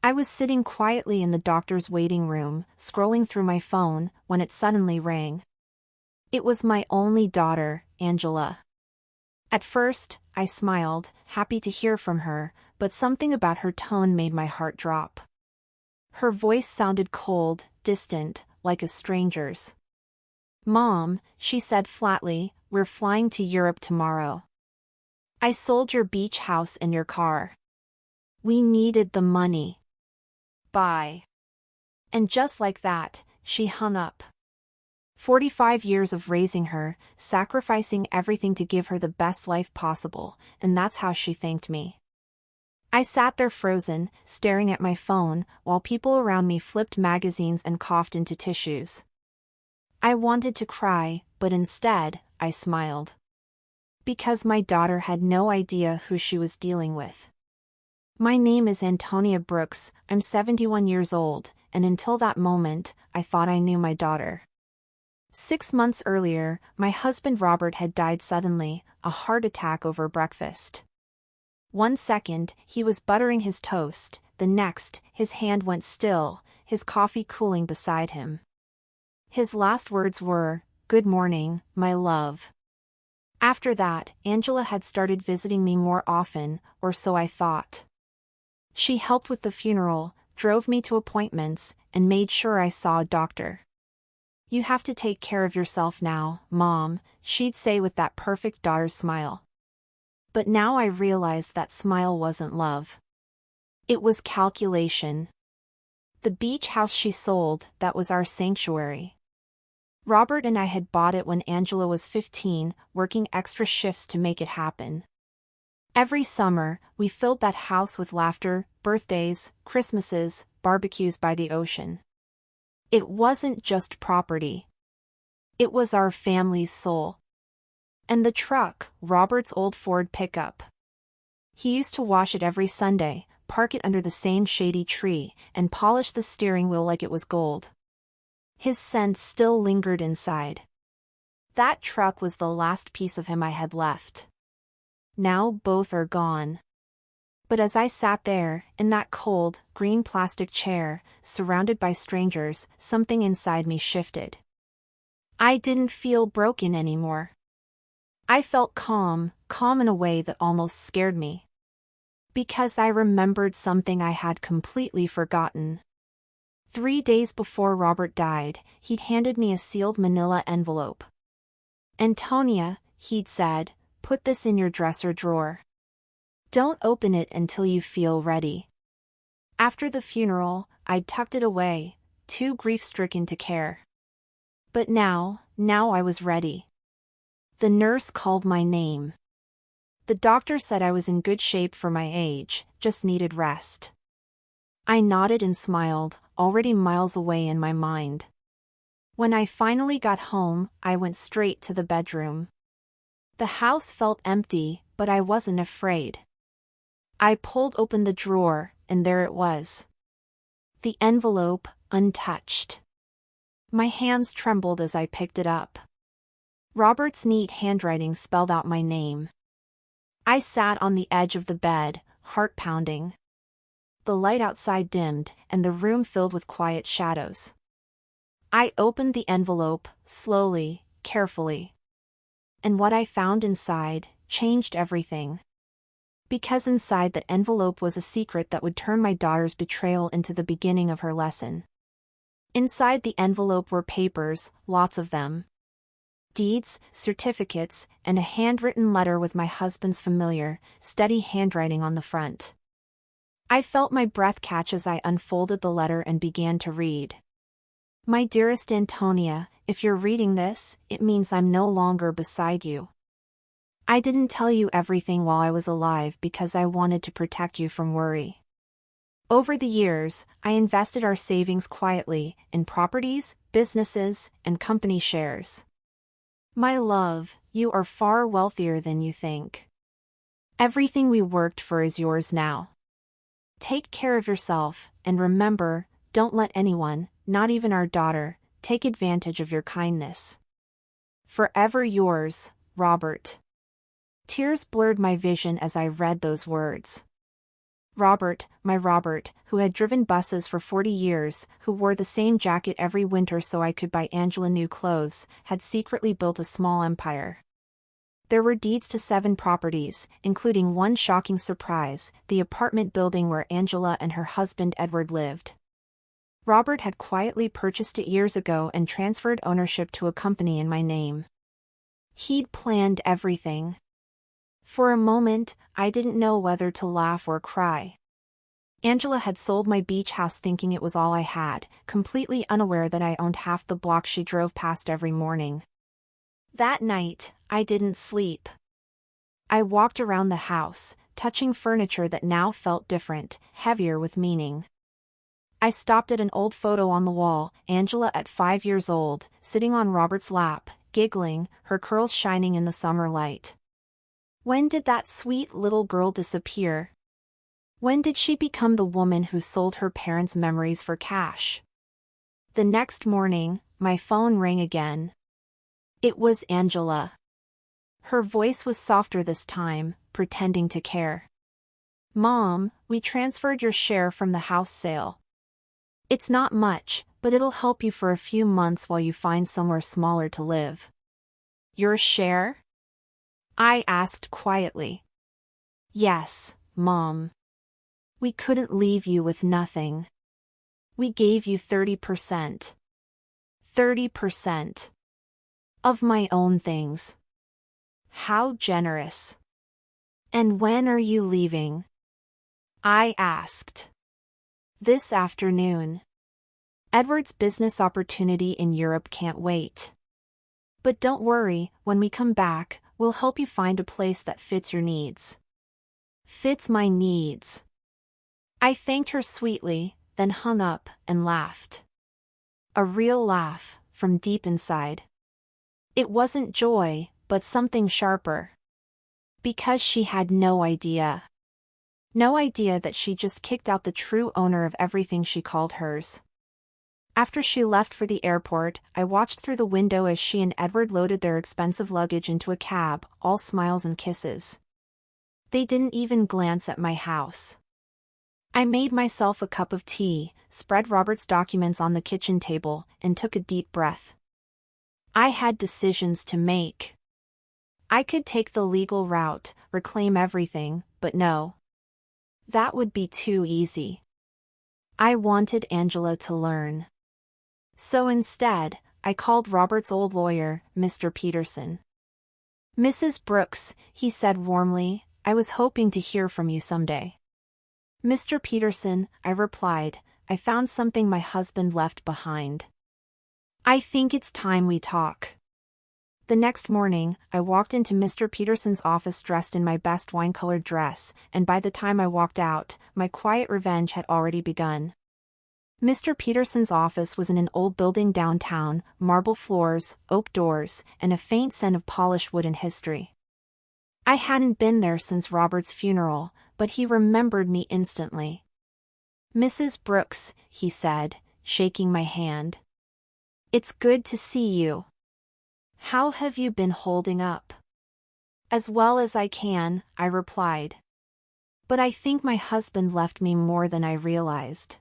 I was sitting quietly in the doctor's waiting room, scrolling through my phone, when it suddenly rang. It was my only daughter, Angela. At first, I smiled, happy to hear from her, but something about her tone made my heart drop. Her voice sounded cold, distant, like a stranger's. "Mom," she said flatly, "we're flying to Europe tomorrow. I sold your beach house and your car. We needed the money. Bye." And just like that, she hung up. 45 years of raising her, sacrificing everything to give her the best life possible, and that's how she thanked me. I sat there frozen, staring at my phone, while people around me flipped magazines and coughed into tissues. I wanted to cry, but instead, I smiled. Because my daughter had no idea who she was dealing with. My name is Antonia Brooks, I'm 71 years old, and until that moment, I thought I knew my daughter. 6 months earlier, my husband Robert had died suddenly, a heart attack over breakfast. One second, he was buttering his toast, the next, his hand went still, his coffee cooling beside him. His last words were, "Good morning, my love." After that, Angela had started visiting me more often, or so I thought. She helped with the funeral, drove me to appointments, and made sure I saw a doctor. "You have to take care of yourself now, Mom," she'd say with that perfect daughter smile. But now I realized that smile wasn't love. It was calculation. The beach house she sold, that was our sanctuary. Robert and I had bought it when Angela was 15, working extra shifts to make it happen. Every summer, we filled that house with laughter, birthdays, Christmases, barbecues by the ocean. It wasn't just property. It was our family's soul. And the truck, Robert's old Ford pickup. He used to wash it every Sunday, park it under the same shady tree, and polish the steering wheel like it was gold. His scent still lingered inside. That truck was the last piece of him I had left. Now both are gone. But as I sat there, in that cold, green plastic chair, surrounded by strangers, something inside me shifted. I didn't feel broken anymore. I felt calm in a way that almost scared me. Because I remembered something I had completely forgotten. 3 days before Robert died, he'd handed me a sealed manila envelope. "Antonia," he'd said, "put this in your dresser drawer. Don't open it until you feel ready." After the funeral, I'd tucked it away, too grief-stricken to care. But now I was ready. The nurse called my name. The doctor said I was in good shape for my age, just needed rest. I nodded and smiled, already miles away in my mind. When I finally got home, I went straight to the bedroom. The house felt empty, but I wasn't afraid. I pulled open the drawer, and there it was. The envelope, untouched. My hands trembled as I picked it up. Robert's neat handwriting spelled out my name. I sat on the edge of the bed, heart pounding. The light outside dimmed, and the room filled with quiet shadows. I opened the envelope, slowly, carefully. And what I found inside changed everything. Because inside that envelope was a secret that would turn my daughter's betrayal into the beginning of her lesson. Inside the envelope were papers, lots of them. Deeds, certificates, and a handwritten letter with my husband's familiar, steady handwriting on the front. I felt my breath catch as I unfolded the letter and began to read. "My dearest Antonia, if you're reading this, it means I'm no longer beside you. I didn't tell you everything while I was alive because I wanted to protect you from worry. Over the years, I invested our savings quietly in properties, businesses, and company shares. My love, you are far wealthier than you think. Everything we worked for is yours now. Take care of yourself, and remember, don't let anyone, not even our daughter, take advantage of your kindness. Forever yours, Robert." Tears blurred my vision as I read those words. Robert, my Robert, who had driven buses for 40 years, who wore the same jacket every winter so I could buy Angela new clothes, had secretly built a small empire. There were deeds to 7 properties, including one shocking surprise, the apartment building where Angela and her husband Edward lived. Robert had quietly purchased it years ago and transferred ownership to a company in my name. He'd planned everything. For a moment, I didn't know whether to laugh or cry. Angela had sold my beach house thinking it was all I had, completely unaware that I owned half the block she drove past every morning. That night, I didn't sleep. I walked around the house, touching furniture that now felt different, heavier with meaning. I stopped at an old photo on the wall, Angela at 5 years old, sitting on Robert's lap, giggling, her curls shining in the summer light. When did that sweet little girl disappear? When did she become the woman who sold her parents' memories for cash? The next morning, my phone rang again. It was Angela. Her voice was softer this time, pretending to care. "Mom, we transferred your share from the house sale. It's not much, but it'll help you for a few months while you find somewhere smaller to live." "Your share?" I asked quietly. "Yes, Mom. We couldn't leave you with nothing. We gave you 30%. 30%. Of my own things. How generous." "And when are you leaving?" I asked. "This afternoon. Edward's business opportunity in Europe can't wait. But don't worry, when we come back, we'll help you find a place that fits your needs." "Fits my needs." I thanked her sweetly, then hung up and laughed. A real laugh, from deep inside. It wasn't joy, but something sharper. Because she had no idea. No idea that she just kicked out the true owner of everything she called hers. After she left for the airport, I watched through the window as she and Edward loaded their expensive luggage into a cab, all smiles and kisses. They didn't even glance at my house. I made myself a cup of tea, spread Robert's documents on the kitchen table, and took a deep breath. I had decisions to make. I could take the legal route, reclaim everything, but no. That would be too easy. I wanted Angela to learn. So instead, I called Robert's old lawyer, Mr. Peterson. "Mrs. Brooks," he said warmly, "I was hoping to hear from you someday." "Mr. Peterson," I replied, "I found something my husband left behind. I think it's time we talk." The next morning, I walked into Mr. Peterson's office dressed in my best wine-colored dress, and by the time I walked out, my quiet revenge had already begun. Mr. Peterson's office was in an old building downtown, marble floors, oak doors, and a faint scent of polished wood and history. I hadn't been there since Robert's funeral, but he remembered me instantly. "Mrs. Brooks," he said, shaking my hand. "It's good to see you. How have you been holding up?" "As well as I can," I replied. "But I think my husband left me more than I realized."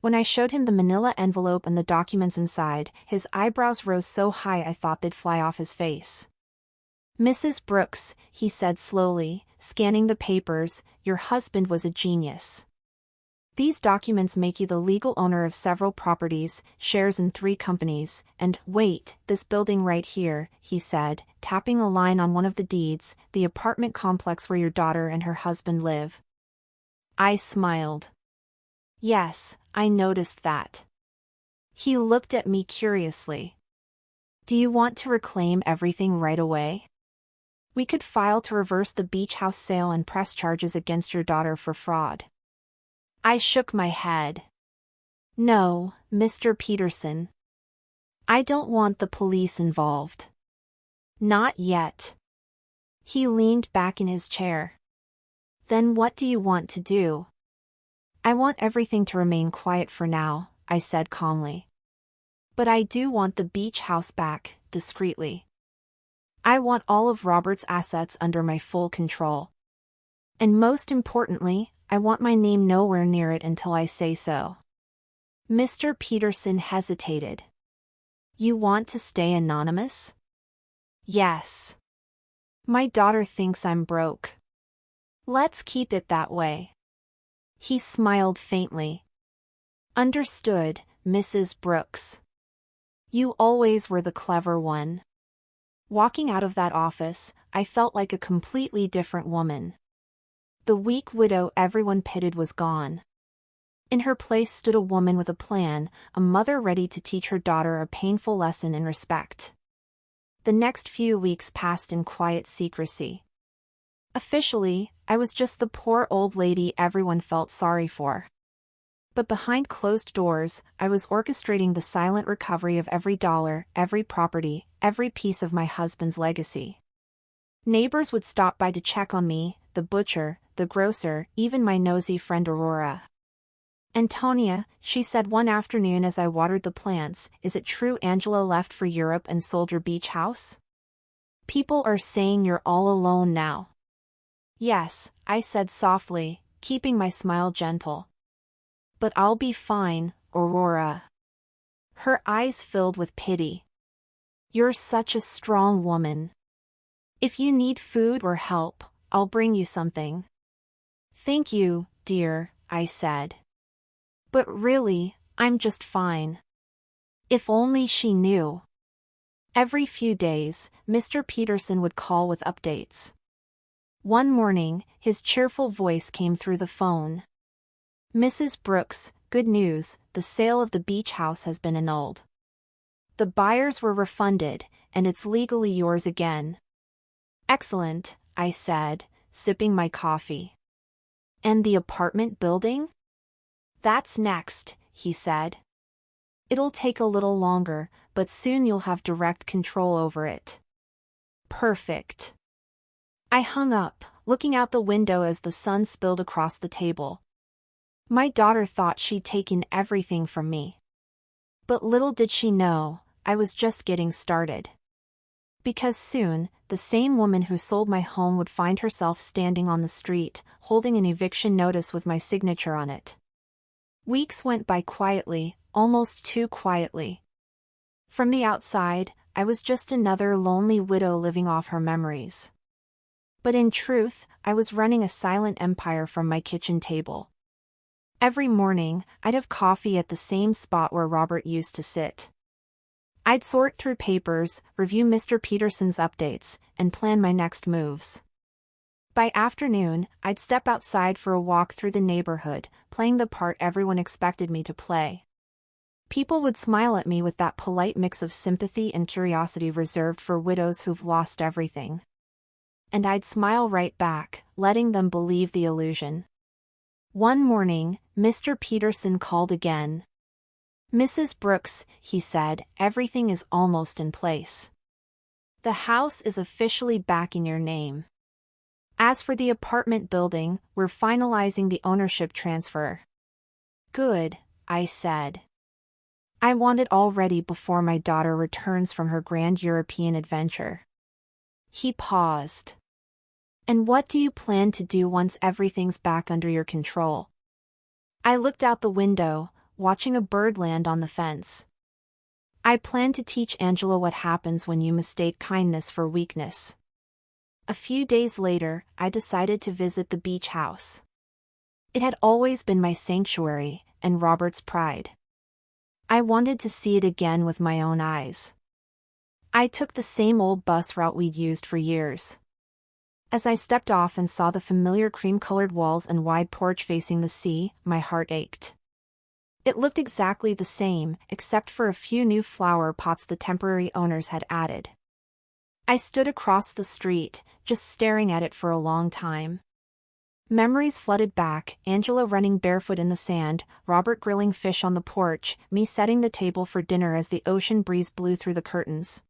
When I showed him the manila envelope and the documents inside, his eyebrows rose so high I thought they'd fly off his face. "Mrs. Brooks," he said slowly, scanning the papers, "your husband was a genius. These documents make you the legal owner of several properties, shares in 3 companies, and, wait, this building right here," he said, tapping a line on one of the deeds, "the apartment complex where your daughter and her husband live." I smiled. "Yes, I noticed that." He looked at me curiously. "Do you want to reclaim everything right away? We could file to reverse the beach house sale and press charges against your daughter for fraud." I shook my head. "No, Mr. Peterson. I don't want the police involved. Not yet." He leaned back in his chair. "Then what do you want to do?" "I want everything to remain quiet for now," I said calmly. "But I do want the beach house back," discreetly. "I want all of Robert's assets under my full control. And most importantly, I want my name nowhere near it until I say so. Mr. Peterson hesitated. You want to stay anonymous? Yes. My daughter thinks I'm broke. Let's keep it that way. He smiled faintly. Understood, Mrs. Brooks. You always were the clever one. Walking out of that office, I felt like a completely different woman. The weak widow everyone pitied was gone. In her place stood a woman with a plan, a mother ready to teach her daughter a painful lesson in respect. The next few weeks passed in quiet secrecy. Officially, I was just the poor old lady everyone felt sorry for. But behind closed doors, I was orchestrating the silent recovery of every dollar, every property, every piece of my husband's legacy. Neighbors would stop by to check on me, the butcher, the grocer, even my nosy friend Aurora. Antonia, she said one afternoon as I watered the plants, is it true Angela left for Europe and sold your beach house? People are saying you're all alone now. Yes, I said softly, keeping my smile gentle. But I'll be fine, Aurora. Her eyes filled with pity. You're such a strong woman. If you need food or help, I'll bring you something. Thank you, dear, I said. But really, I'm just fine. If only she knew. Every few days, Mr. Peterson would call with updates. One morning, his cheerful voice came through the phone. Mrs. Brooks, good news, the sale of the beach house has been annulled. The buyers were refunded, and it's legally yours again. Excellent, I said, sipping my coffee. And the apartment building? That's next, he said. It'll take a little longer, but soon you'll have direct control over it. Perfect. I hung up, looking out the window as the sun spilled across the table. My daughter thought she'd taken everything from me. But little did she know, I was just getting started. Because soon, the same woman who sold my home would find herself standing on the street, holding an eviction notice with my signature on it. Weeks went by quietly, almost too quietly. From the outside, I was just another lonely widow living off her memories. But in truth, I was running a silent empire from my kitchen table. Every morning, I'd have coffee at the same spot where Robert used to sit. I'd sort through papers, review Mr. Peterson's updates, and plan my next moves. By afternoon, I'd step outside for a walk through the neighborhood, playing the part everyone expected me to play. People would smile at me with that polite mix of sympathy and curiosity reserved for widows who've lost everything. And I'd smile right back, letting them believe the illusion. One morning, Mr. Peterson called again. Mrs. Brooks, he said, everything is almost in place. The house is officially back in your name. As for the apartment building, we're finalizing the ownership transfer. Good, I said. I want it all ready before my daughter returns from her grand European adventure. He paused. And what do you plan to do once everything's back under your control? I looked out the window, watching a bird land on the fence. I plan to teach Angela what happens when you mistake kindness for weakness. A few days later, I decided to visit the beach house. It had always been my sanctuary, and Robert's pride. I wanted to see it again with my own eyes. I took the same old bus route we'd used for years. As I stepped off and saw the familiar cream-colored walls and wide porch facing the sea, my heart ached. It looked exactly the same, except for a few new flower pots the temporary owners had added. I stood across the street, just staring at it for a long time. Memories flooded back, Angela running barefoot in the sand, Robert grilling fish on the porch, me setting the table for dinner as the ocean breeze blew through the curtains.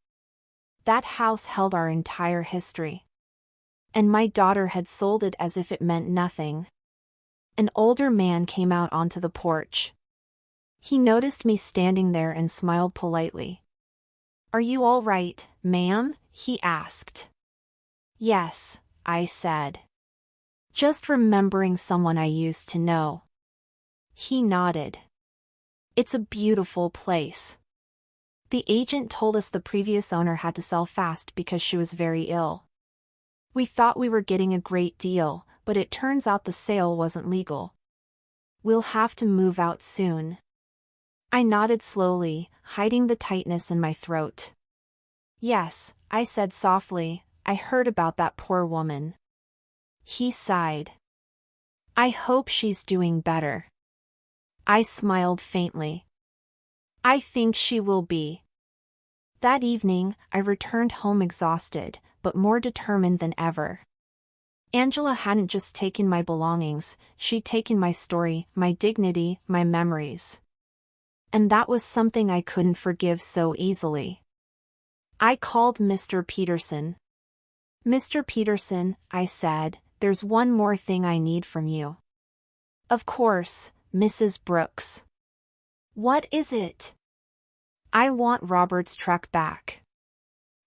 That house held our entire history. And my daughter had sold it as if it meant nothing. An older man came out onto the porch. He noticed me standing there and smiled politely. "Are you all right, ma'am?" he asked. "Yes," I said. Just remembering someone I used to know. He nodded. It's a beautiful place. The agent told us the previous owner had to sell fast because she was very ill. We thought we were getting a great deal, but it turns out the sale wasn't legal. We'll have to move out soon. I nodded slowly, hiding the tightness in my throat. Yes, I said softly, I heard about that poor woman. He sighed. I hope she's doing better. I smiled faintly. I think she will be. That evening, I returned home exhausted, but more determined than ever. Angela hadn't just taken my belongings, she'd taken my story, my dignity, my memories. And that was something I couldn't forgive so easily. I called Mr. Peterson. Mr. Peterson, I said, there's one more thing I need from you. Of course, Mrs. Brooks. What is it? I want Robert's truck back.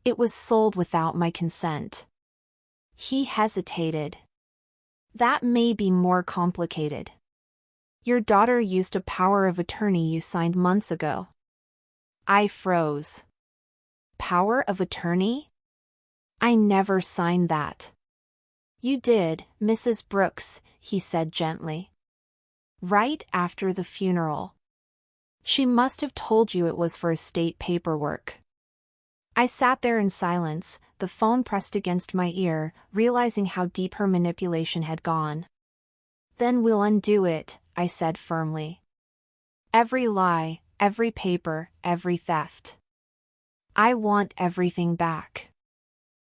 It was sold without my consent. He hesitated. That may be more complicated. Your daughter used a power of attorney you signed months ago. I froze. Power of attorney? I never signed that. You did, Mrs. Brooks, he said gently. Right after the funeral. She must have told you it was for estate paperwork. I sat there in silence, the phone pressed against my ear, realizing how deep her manipulation had gone. Then we'll undo it, I said firmly. Every lie, every paper, every theft. I want everything back.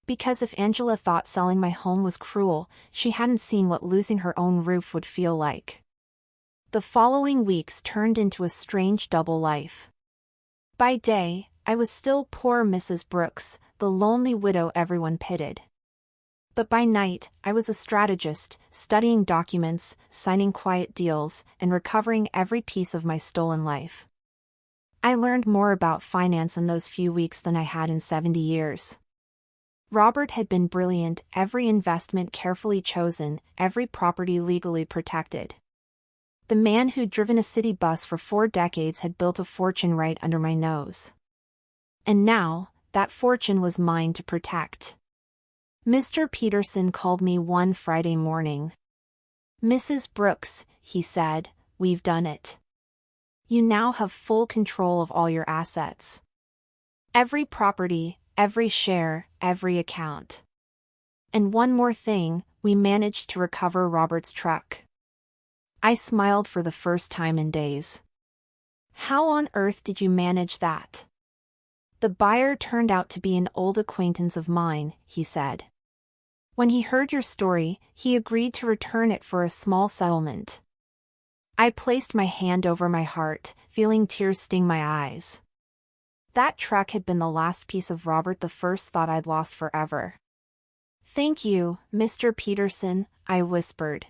Because if Angela thought selling my home was cruel, she hadn't seen what losing her own roof would feel like. The following weeks turned into a strange double life. By day, I was still poor Mrs. Brooks, the lonely widow everyone pitied. But by night, I was a strategist, studying documents, signing quiet deals, and recovering every piece of my stolen life. I learned more about finance in those few weeks than I had in 70 years. Robert had been brilliant, every investment carefully chosen, every property legally protected. The man who'd driven a city bus for 4 decades had built a fortune right under my nose. And now, that fortune was mine to protect. Mr. Peterson called me one Friday morning. Mrs. Brooks, he said, we've done it. You now have full control of all your assets. Every property, every share, every account. And one more thing, we managed to recover Robert's truck. I smiled for the first time in days. How on earth did you manage that? The buyer turned out to be an old acquaintance of mine, he said. When he heard your story, he agreed to return it for a small settlement. I placed my hand over my heart, feeling tears sting my eyes. That truck had been the last piece of Robert, the first thought I'd lost forever. Thank you, Mr. Peterson, I whispered.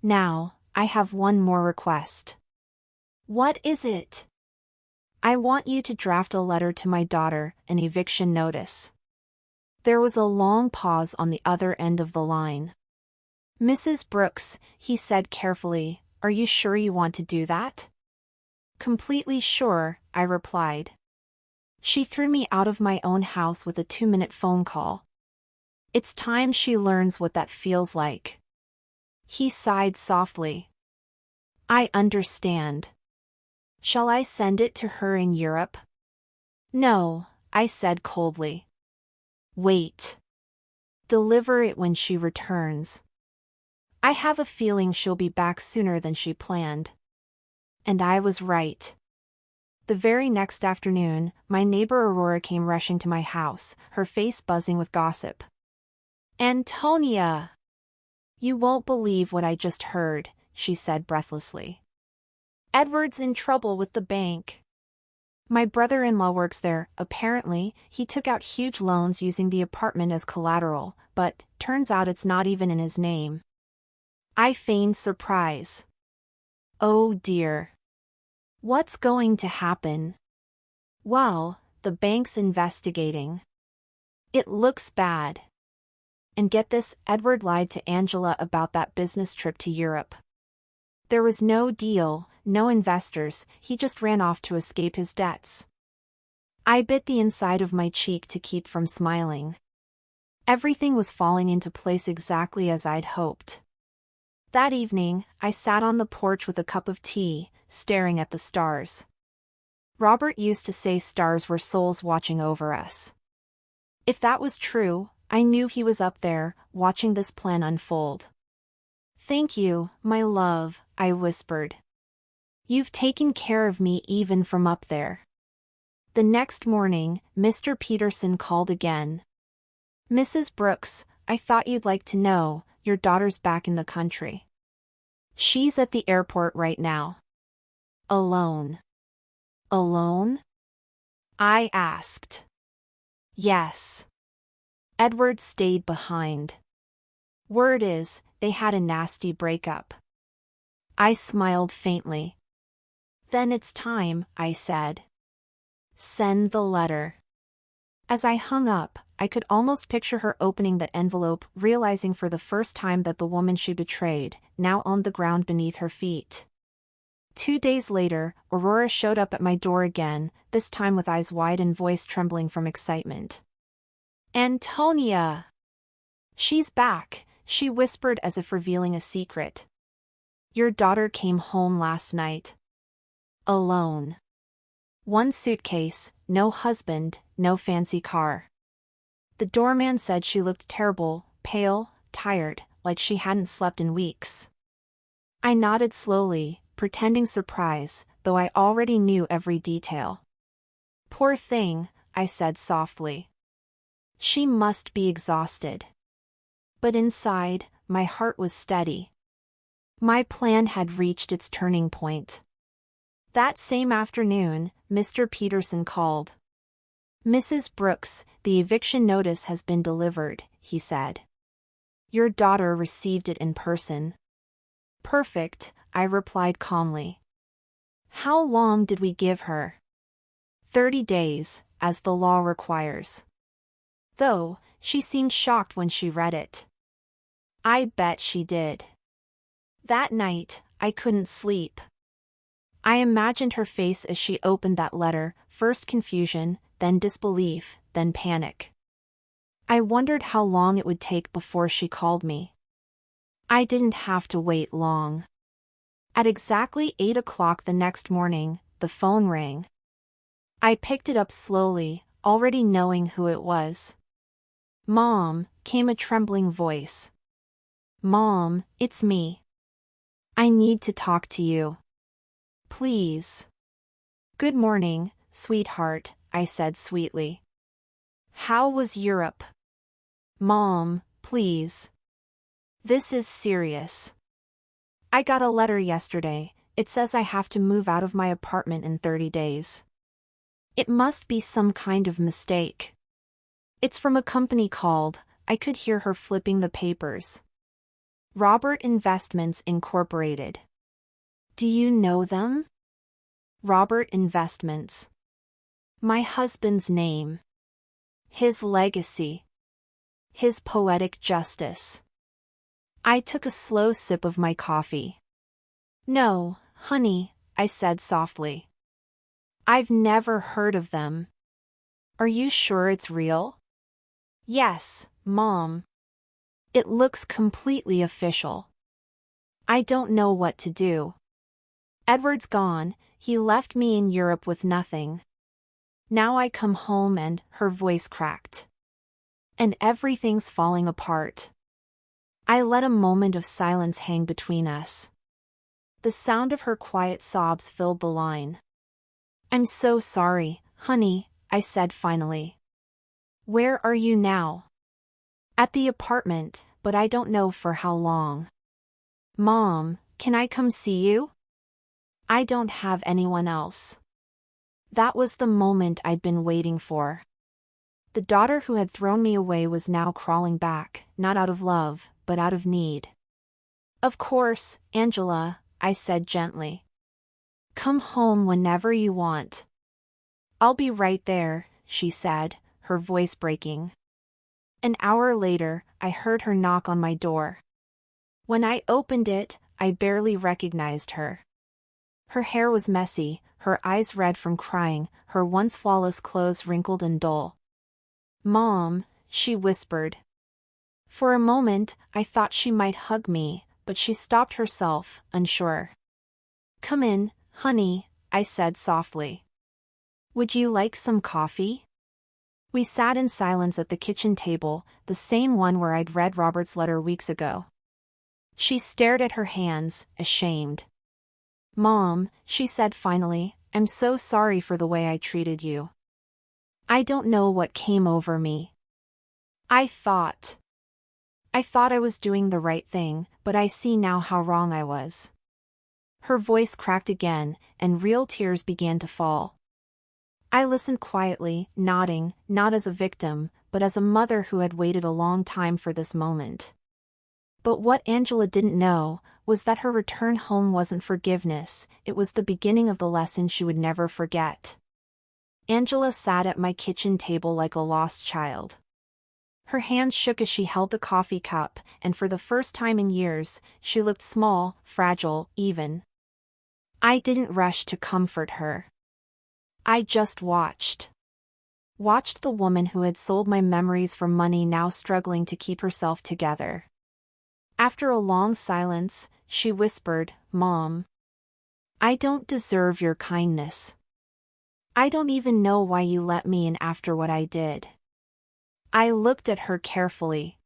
Now, I have one more request. What is it? I want you to draft a letter to my daughter, an eviction notice. There was a long pause on the other end of the line. Mrs. Brooks, he said carefully, are you sure you want to do that? Completely sure, I replied. She threw me out of my own house with a 2-minute phone call. It's time she learns what that feels like. He sighed softly. I understand. Shall I send it to her in Europe? No, I said coldly. Wait. Deliver it when she returns. I have a feeling she'll be back sooner than she planned. And I was right. The very next afternoon, my neighbor Aurora came rushing to my house, her face buzzing with gossip. Antonia! You won't believe what I just heard, she said breathlessly. Edward's in trouble with the bank. My brother-in-law works there. Apparently, he took out huge loans using the apartment as collateral, but turns out it's not even in his name. I feigned surprise. Oh dear. What's going to happen? Well, the bank's investigating. It looks bad. And get this, Edward lied to Angela about that business trip to Europe. There was no deal, no investors, he just ran off to escape his debts. I bit the inside of my cheek to keep from smiling. Everything was falling into place exactly as I'd hoped. That evening, I sat on the porch with a cup of tea, staring at the stars. Robert used to say stars were souls watching over us. If that was true, I knew he was up there, watching this plan unfold. "Thank you, my love," I whispered. "You've taken care of me even from up there." The next morning, Mr. Peterson called again. "Mrs. Brooks, I thought you'd like to know, your daughter's back in the country. She's at the airport right now." "Alone." "Alone?" I asked. "Yes. Edward stayed behind. Word is, they had a nasty breakup." I smiled faintly. "Then it's time," I said. "Send the letter." As I hung up, I could almost picture her opening that envelope, realizing for the first time that the woman she betrayed now owned the ground beneath her feet. 2 days later, Aurora showed up at my door again, this time with eyes wide and voice trembling from excitement. "Antonia!" "She's back," she whispered as if revealing a secret. "Your daughter came home last night. Alone. 1 suitcase, no husband, no fancy car. The doorman said she looked terrible, pale, tired, like she hadn't slept in weeks." I nodded slowly, pretending surprise, though I already knew every detail. "Poor thing," I said softly. "She must be exhausted." But inside, my heart was steady. My plan had reached its turning point. That same afternoon, Mr. Peterson called. "Mrs. Brooks, the eviction notice has been delivered," he said. "Your daughter received it in person." "Perfect," I replied calmly. "How long did we give her?" 30 days, as the law requires. Though, she seemed shocked when she read it. I bet she did. That night, I couldn't sleep. I imagined her face as she opened that letter, first confusion, then disbelief, then panic. I wondered how long it would take before she called me. I didn't have to wait long. At exactly 8 o'clock the next morning, the phone rang. I picked it up slowly, already knowing who it was. "Mom," came a trembling voice. "Mom, it's me. I need to talk to you. Please." "Good morning, sweetheart," I said sweetly. "How was Europe?" "Mom, please. This is serious. I got a letter yesterday. It says I have to move out of my apartment in 30 days. It must be some kind of mistake. It's from a company called," I could hear her flipping the papers. "Robert Investments Incorporated." "Do you know them?" "Robert Investments. My husband's name. His legacy. His poetic justice." I took a slow sip of my coffee. "No, honey," I said softly. "I've never heard of them." "Are you sure it's real?" "Yes, Mom. It looks completely official." I don't know what to do. Edward's gone, he left me in Europe with nothing. Now I come home and, her voice cracked. "And everything's falling apart." I let a moment of silence hang between us. The sound of her quiet sobs filled the line. "I'm so sorry, honey," I said finally. "Where are you now?" "At the apartment, but I don't know for how long." "Mom, can I come see you?" "I don't have anyone else." That was the moment I'd been waiting for. The daughter who had thrown me away was now crawling back, not out of love, but out of need. "Of course, Angela," I said gently. "Come home whenever you want." "I'll be right there," she said, her voice breaking. An hour later, I heard her knock on my door. When I opened it, I barely recognized her. Her hair was messy, her eyes red from crying, her once flawless clothes wrinkled and dull. "Mom," she whispered. For a moment, I thought she might hug me, but she stopped herself, unsure. "Come in, honey," I said softly. "Would you like some coffee?" We sat in silence at the kitchen table, the same one where I'd read Robert's letter weeks ago. She stared at her hands, ashamed. "Mom," she said finally, "I'm so sorry for the way I treated you. I don't know what came over me. I thought I was doing the right thing, but I see now how wrong I was." Her voice cracked again, and real tears began to fall. I listened quietly, nodding, not as a victim, but as a mother who had waited a long time for this moment. But what Angela didn't know was that her return home wasn't forgiveness, it was the beginning of the lesson she would never forget. Angela sat at my kitchen table like a lost child. Her hands shook as she held the coffee cup, and for the first time in years, she looked small, fragile, even. I didn't rush to comfort her. I just watched. Watched the woman who had sold my memories for money now struggling to keep herself together. After a long silence, she whispered, "Mom, I don't deserve your kindness. I don't even know why you let me in after what I did." I looked at her carefully.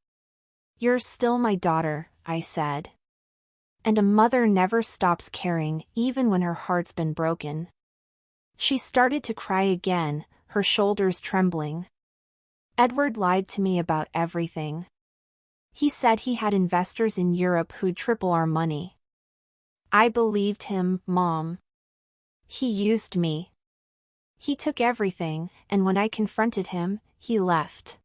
"You're still my daughter," I said. "And a mother never stops caring, even when her heart's been broken." She started to cry again, her shoulders trembling. "Edward lied to me about everything. He said he had investors in Europe who'd triple our money. I believed him, Mom. He used me. He took everything, and when I confronted him, he left."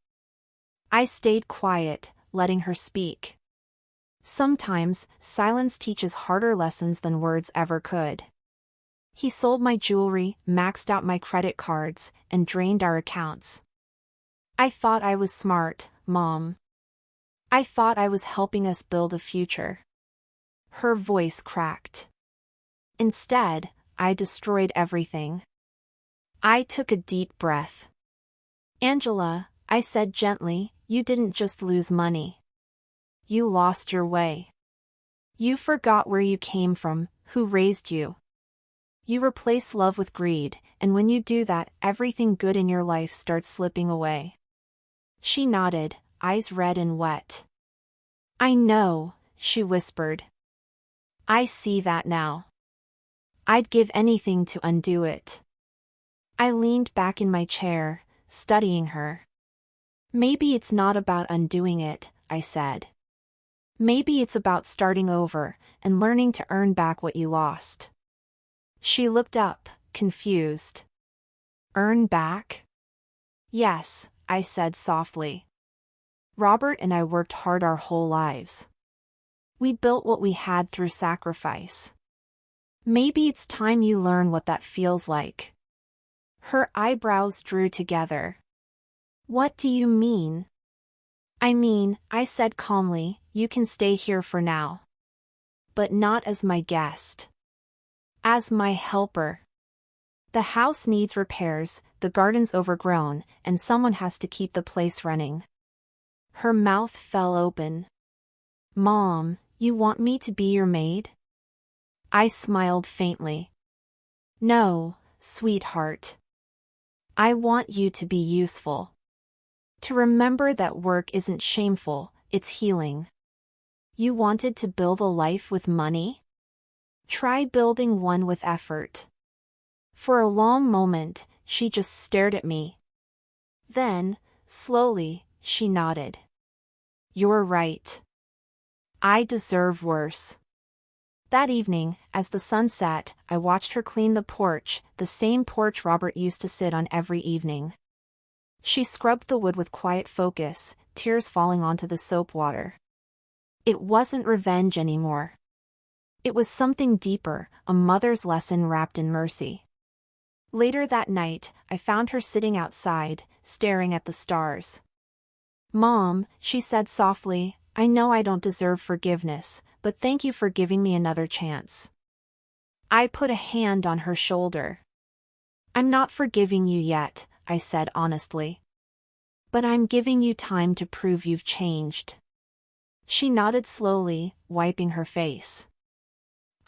I stayed quiet, letting her speak. Sometimes, silence teaches harder lessons than words ever could. "He sold my jewelry, maxed out my credit cards, and drained our accounts. I thought I was smart, Mom. I thought I was helping us build a future." Her voice cracked. "Instead, I destroyed everything." I took a deep breath. "Angela," I said gently, "you didn't just lose money. You lost your way. You forgot where you came from, who raised you. You replace love with greed, and when you do that, everything good in your life starts slipping away." She nodded, eyes red and wet. "I know," she whispered. "I see that now. I'd give anything to undo it." I leaned back in my chair, studying her. "Maybe it's not about undoing it," I said. "Maybe it's about starting over, and learning to earn back what you lost." She looked up, confused. "Earn back?" "Yes," I said softly. "Robert and I worked hard our whole lives. We built what we had through sacrifice. Maybe it's time you learn what that feels like." Her eyebrows drew together. "What do you mean?" "I mean," I said calmly, "you can stay here for now. But not as my guest. As my helper. The house needs repairs, the garden's overgrown, and someone has to keep the place running." Her mouth fell open. "Mom, you want me to be your maid?" I smiled faintly. "No, sweetheart. I want you to be useful. To remember that work isn't shameful, it's healing." "You wanted to build a life with money? Try building one with effort." For a long moment, she just stared at me. Then, slowly, she nodded. "You're right. I deserve worse." That evening, as the sun set, I watched her clean the porch, the same porch Robert used to sit on every evening. She scrubbed the wood with quiet focus, tears falling onto the soap water. It wasn't revenge anymore. It was something deeper, a mother's lesson wrapped in mercy. Later that night, I found her sitting outside, staring at the stars. Mom, she said softly, I know I don't deserve forgiveness, but thank you for giving me another chance. I put a hand on her shoulder. I'm not forgiving you yet, I said honestly. But I'm giving you time to prove you've changed. She nodded slowly, wiping her face.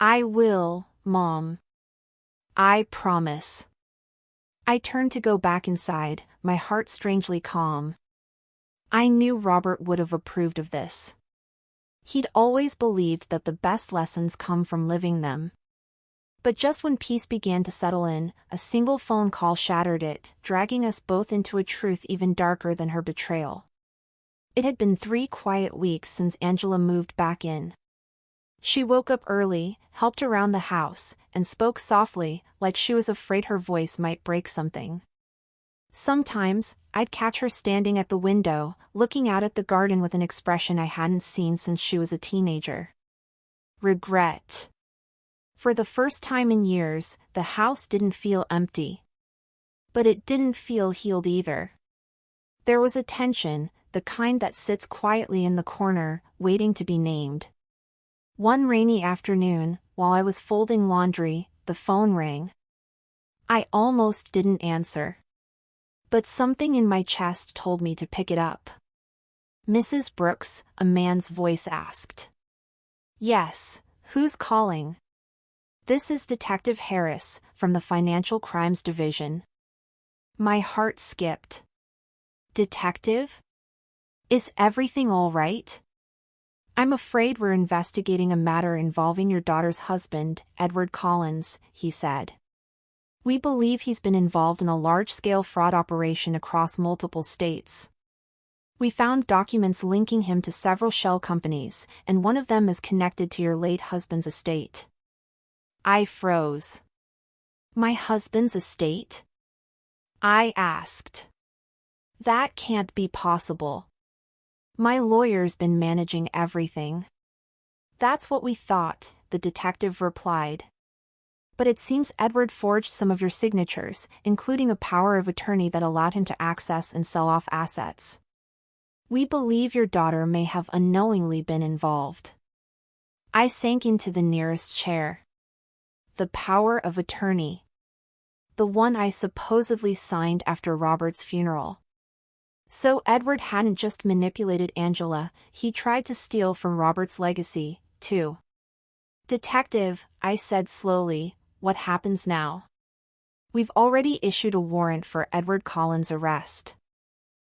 I will, Mom. I promise. I turned to go back inside, my heart strangely calm. I knew Robert would have approved of this. He'd always believed that the best lessons come from living them. But just when peace began to settle in, a single phone call shattered it, dragging us both into a truth even darker than her betrayal. It had been 3 quiet weeks since Angela moved back in. She woke up early, helped around the house, and spoke softly, like she was afraid her voice might break something. Sometimes, I'd catch her standing at the window, looking out at the garden with an expression I hadn't seen since she was a teenager. Regret. For the first time in years, the house didn't feel empty. But it didn't feel healed either. There was a tension, the kind that sits quietly in the corner, waiting to be named. One rainy afternoon, while I was folding laundry, the phone rang. I almost didn't answer. But something in my chest told me to pick it up. Mrs. Brooks, a man's voice asked. Yes, who's calling? This is Detective Harris, from the Financial Crimes Division. My heart skipped. Detective? Is everything all right? I'm afraid we're investigating a matter involving your daughter's husband, Edward Collins, he said. We believe he's been involved in a large-scale fraud operation across multiple states. We found documents linking him to several shell companies, and one of them is connected to your late husband's estate. I froze. My husband's estate? I asked. That can't be possible. My lawyer's been managing everything. That's what we thought, the detective replied. But it seems Edward forged some of your signatures, including a power of attorney that allowed him to access and sell off assets. We believe your daughter may have unknowingly been involved. I sank into the nearest chair. The power of attorney. The one I supposedly signed after Robert's funeral. So Edward hadn't just manipulated Angela, he tried to steal from Robert's legacy, too. Detective, I said slowly, what happens now? We've already issued a warrant for Edward Collins' arrest.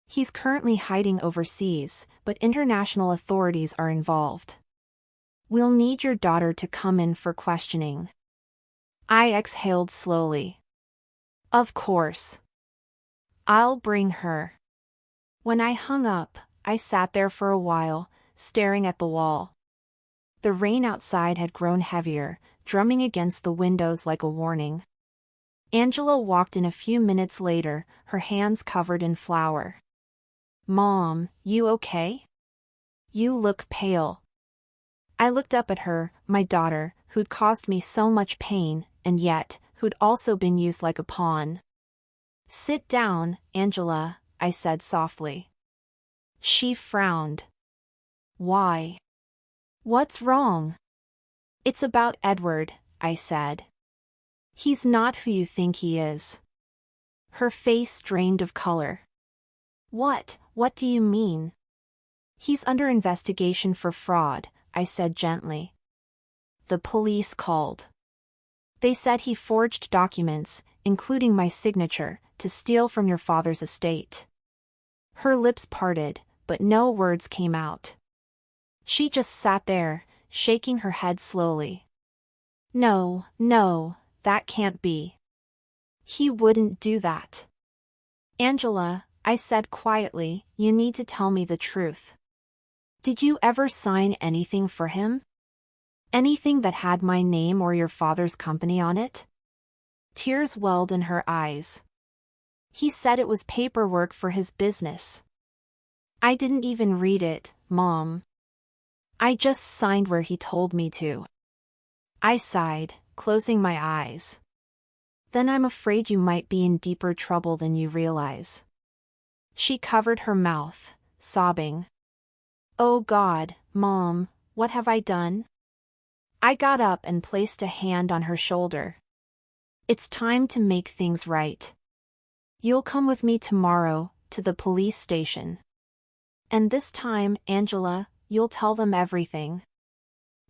He's currently hiding overseas, but international authorities are involved. We'll need your daughter to come in for questioning. I exhaled slowly. Of course. I'll bring her. When I hung up, I sat there for a while, staring at the wall. The rain outside had grown heavier, drumming against the windows like a warning. Angela walked in a few minutes later, her hands covered in flour. Mom, you okay? You look pale. I looked up at her, my daughter, who'd caused me so much pain, and yet, who'd also been used like a pawn. Sit down, Angela, I said softly. She frowned. Why? What's wrong? It's about Edward, I said. He's not who you think he is. Her face drained of color. What do you mean? He's under investigation for fraud, I said gently. The police called. They said he forged documents, including my signature, to steal from your father's estate. Her lips parted, but no words came out. She just sat there, shaking her head slowly. No, that can't be. He wouldn't do that. Angela, I said quietly, you need to tell me the truth. Did you ever sign anything for him? Anything that had my name or your father's company on it? Tears welled in her eyes. He said it was paperwork for his business. I didn't even read it, Mom. I just signed where he told me to. I sighed, closing my eyes. Then I'm afraid you might be in deeper trouble than you realize. She covered her mouth, sobbing. "Oh God, Mom, what have I done?" I got up and placed a hand on her shoulder. "It's time to make things right. You'll come with me tomorrow, to the police station. And this time, Angela, you'll tell them everything."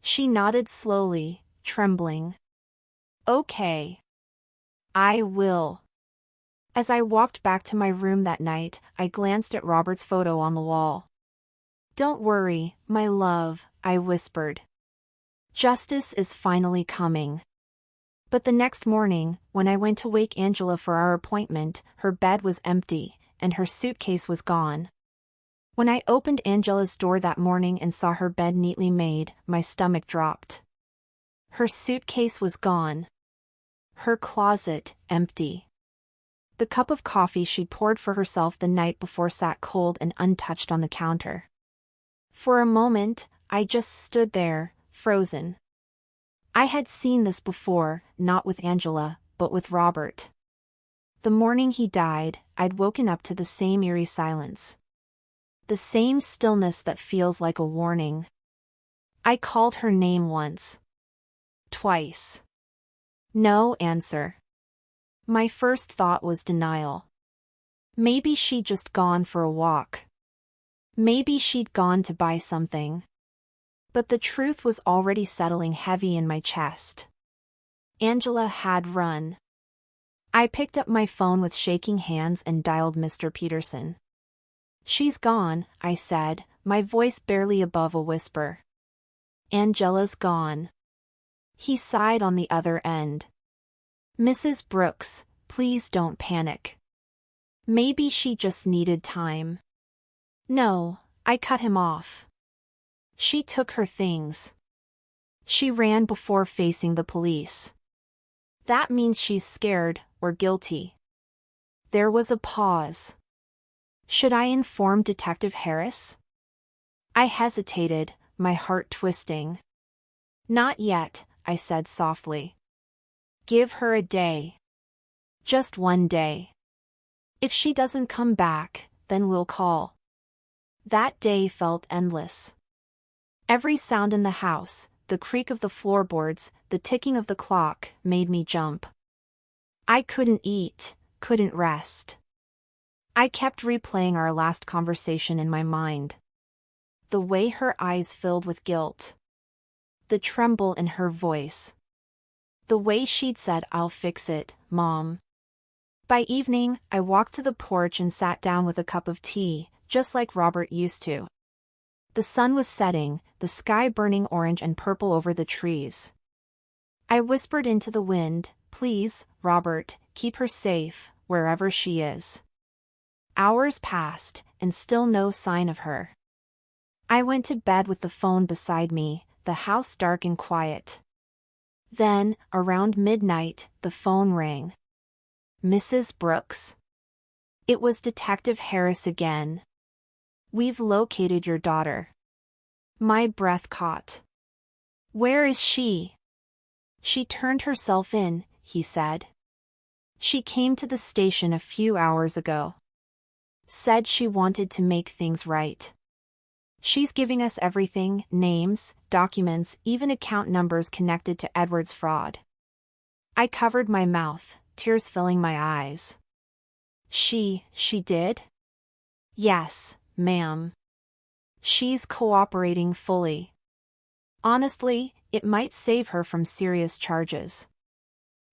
She nodded slowly, trembling. "Okay. I will." As I walked back to my room that night, I glanced at Robert's photo on the wall. "Don't worry, my love," I whispered. "Justice is finally coming." But the next morning, when I went to wake Angela for our appointment, her bed was empty, and her suitcase was gone. When I opened Angela's door that morning and saw her bed neatly made, my stomach dropped. Her suitcase was gone. Her closet empty. The cup of coffee she'd poured for herself the night before sat cold and untouched on the counter. For a moment, I just stood there, frozen. I had seen this before, not with Angela, but with Robert. The morning he died, I'd woken up to the same eerie silence. The same stillness that feels like a warning. I called her name once. Twice. No answer. My first thought was denial. Maybe she'd just gone for a walk. Maybe she'd gone to buy something. But the truth was already settling heavy in my chest. Angela had run. I picked up my phone with shaking hands and dialed Mr. Peterson. "She's gone," I said, my voice barely above a whisper. "Angela's gone." He sighed on the other end. "Mrs. Brooks, please don't panic. Maybe she just needed time." "No," I cut him off. "She took her things. She ran before facing the police. That means she's scared, or guilty." There was a pause. Should I inform Detective Harris? I hesitated, my heart twisting. "Not yet," I said softly. "Give her a day. Just one day. If she doesn't come back, then we'll call." That day felt endless. Every sound in the house, the creak of the floorboards, the ticking of the clock, made me jump. I couldn't eat, couldn't rest. I kept replaying our last conversation in my mind. The way her eyes filled with guilt. The tremble in her voice. The way she'd said, "I'll fix it, Mom." By evening, I walked to the porch and sat down with a cup of tea, just like Robert used to. The sun was setting, the sky burning orange and purple over the trees. I whispered into the wind, "Please, Robert, keep her safe, wherever she is." Hours passed, and still no sign of her. I went to bed with the phone beside me, the house dark and quiet. Then, around midnight, the phone rang. "Mrs. Brooks?" It was Detective Harris again. "We've located your daughter." My breath caught. "Where is she?" "She turned herself in," he said. "She came to the station a few hours ago. Said she wanted to make things right. She's giving us everything, names, documents, even account numbers connected to Edward's fraud." I covered my mouth, tears filling my eyes. She did?" "Yes, ma'am. She's cooperating fully. Honestly, it might save her from serious charges.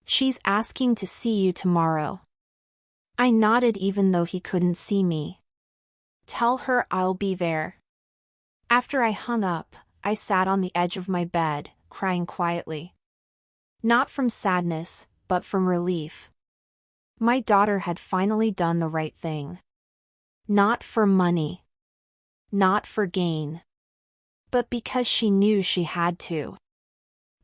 She's asking to see you tomorrow." I nodded even though he couldn't see me. "Tell her I'll be there." After I hung up, I sat on the edge of my bed, crying quietly. Not from sadness, but from relief. My daughter had finally done the right thing. Not for money. Not for gain. But because she knew she had to.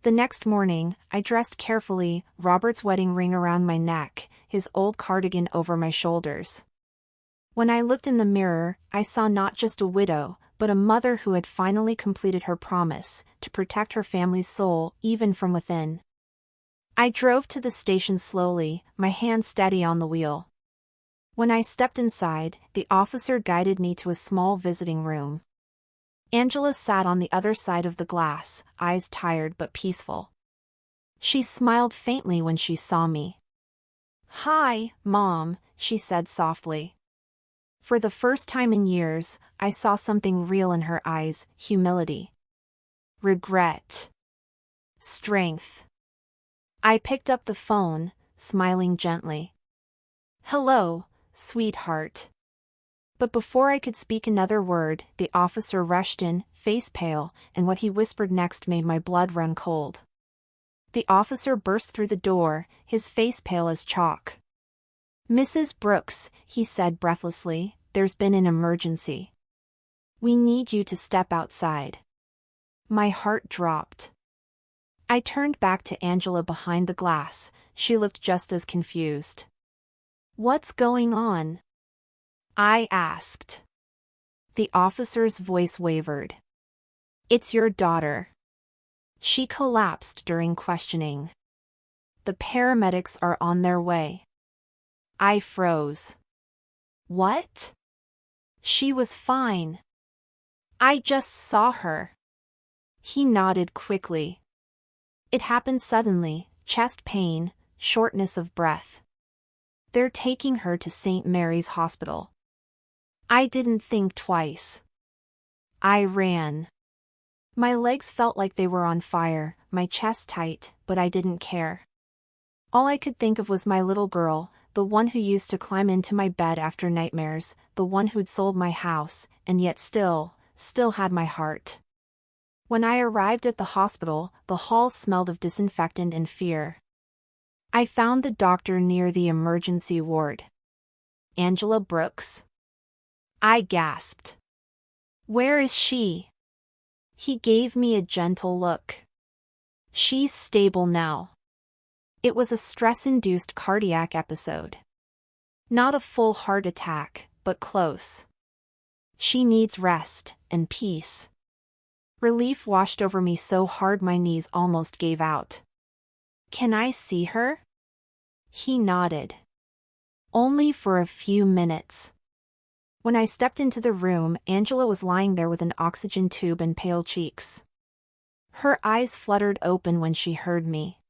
The next morning, I dressed carefully, Robert's wedding ring around my neck, his old cardigan over my shoulders. When I looked in the mirror, I saw not just a widow, but a mother who had finally completed her promise, to protect her family's soul, even from within. I drove to the station slowly, my hand steady on the wheel. When I stepped inside, the officer guided me to a small visiting room. Angela sat on the other side of the glass, eyes tired but peaceful. She smiled faintly when she saw me. "Hi, Mom," she said softly. For the first time in years, I saw something real in her eyes: humility, regret, strength. I picked up the phone, smiling gently. "Hello, sweetheart." But before I could speak another word, the officer rushed in, face pale, and what he whispered next made my blood run cold. The officer burst through the door, his face pale as chalk. "Mrs. Brooks," he said breathlessly, "there's been an emergency. We need you to step outside." My heart dropped. I turned back to Angela behind the glass. She looked just as confused. "What's going on?" I asked. The officer's voice wavered. "It's your daughter. She collapsed during questioning. The paramedics are on their way." I froze. "What?" "She was fine. I just saw her." He nodded quickly. "It happened suddenly, chest pain, shortness of breath. They're taking her to St. Mary's Hospital." I didn't think twice. I ran. My legs felt like they were on fire, my chest tight, but I didn't care. All I could think of was my little girl, the one who used to climb into my bed after nightmares, the one who'd sold my house, and yet still had my heart. When I arrived at the hospital, the hall smelled of disinfectant and fear. I found the doctor near the emergency ward. "Angela Brooks?" I gasped. "Where is she?" He gave me a gentle look. "She's stable now." It was a stress-induced cardiac episode. Not a full heart attack, but close. "She needs rest and peace." Relief washed over me so hard my knees almost gave out. "Can I see her?" He nodded. "Only for a few minutes." When I stepped into the room, Angela was lying there with an oxygen tube and pale cheeks. Her eyes fluttered open when she heard me.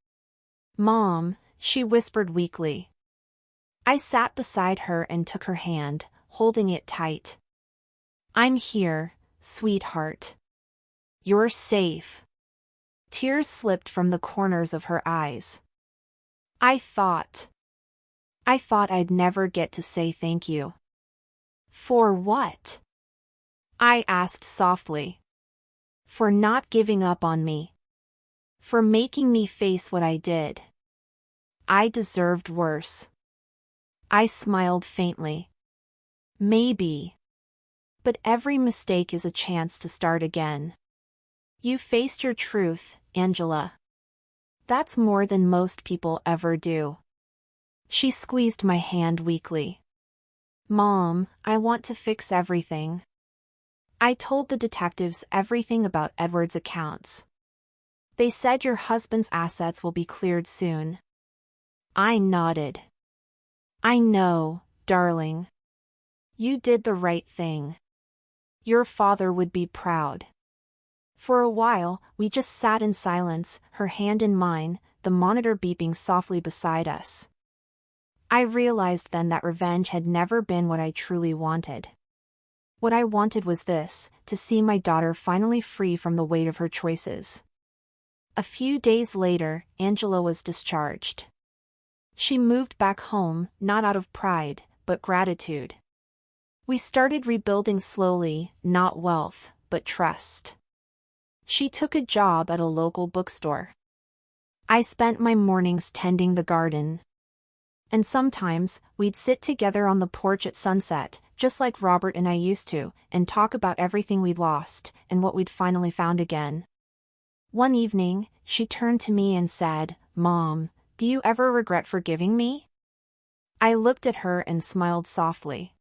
"Mom," she whispered weakly. I sat beside her and took her hand, holding it tight. "I'm here, sweetheart. You're safe." Tears slipped from the corners of her eyes. I thought I'd never get to say thank you." "For what?" I asked softly. "For not giving up on me. For making me face what I did. I deserved worse." I smiled faintly. "Maybe. But every mistake is a chance to start again. You faced your truth, Angela. That's more than most people ever do." She squeezed my hand weakly. "Mom, I want to fix everything." I told the detectives everything about Edward's accounts. "They said your husband's assets will be cleared soon." I nodded. "I know, darling. You did the right thing. Your father would be proud." For a while, we just sat in silence, her hand in mine, the monitor beeping softly beside us. I realized then that revenge had never been what I truly wanted. What I wanted was this: to see my daughter finally free from the weight of her choices. A few days later, Angela was discharged. She moved back home, not out of pride, but gratitude. We started rebuilding slowly, not wealth, but trust. She took a job at a local bookstore. I spent my mornings tending the garden. And sometimes, we'd sit together on the porch at sunset, just like Robert and I used to, and talk about everything we'd lost, and what we'd finally found again. One evening, she turned to me and said, "Mom, do you ever regret forgiving me?" I looked at her and smiled softly.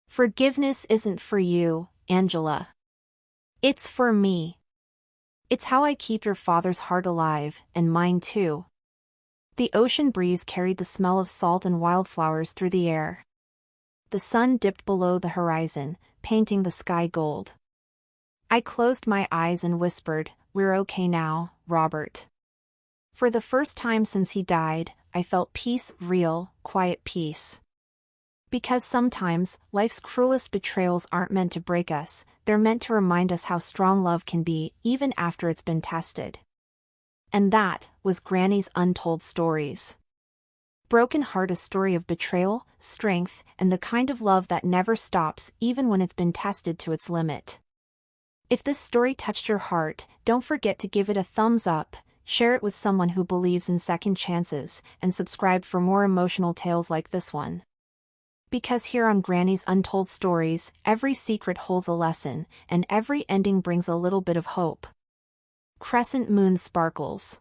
"Forgiveness isn't for you, Angela. It's for me. It's how I keep your father's heart alive, and mine too." The ocean breeze carried the smell of salt and wildflowers through the air. The sun dipped below the horizon, painting the sky gold. I closed my eyes and whispered, "We're okay now, Robert." For the first time since he died, I felt peace, real, quiet peace. Because sometimes, life's cruelest betrayals aren't meant to break us, they're meant to remind us how strong love can be, even after it's been tested. And that was Granny's Untold Stories. Broken Heart, a story of betrayal, strength, and the kind of love that never stops even when it's been tested to its limit. If this story touched your heart, don't forget to give it a thumbs up, share it with someone who believes in second chances, and subscribe for more emotional tales like this one. Because here on Granny's Untold Stories, every secret holds a lesson, and every ending brings a little bit of hope. Crescent moon sparkles.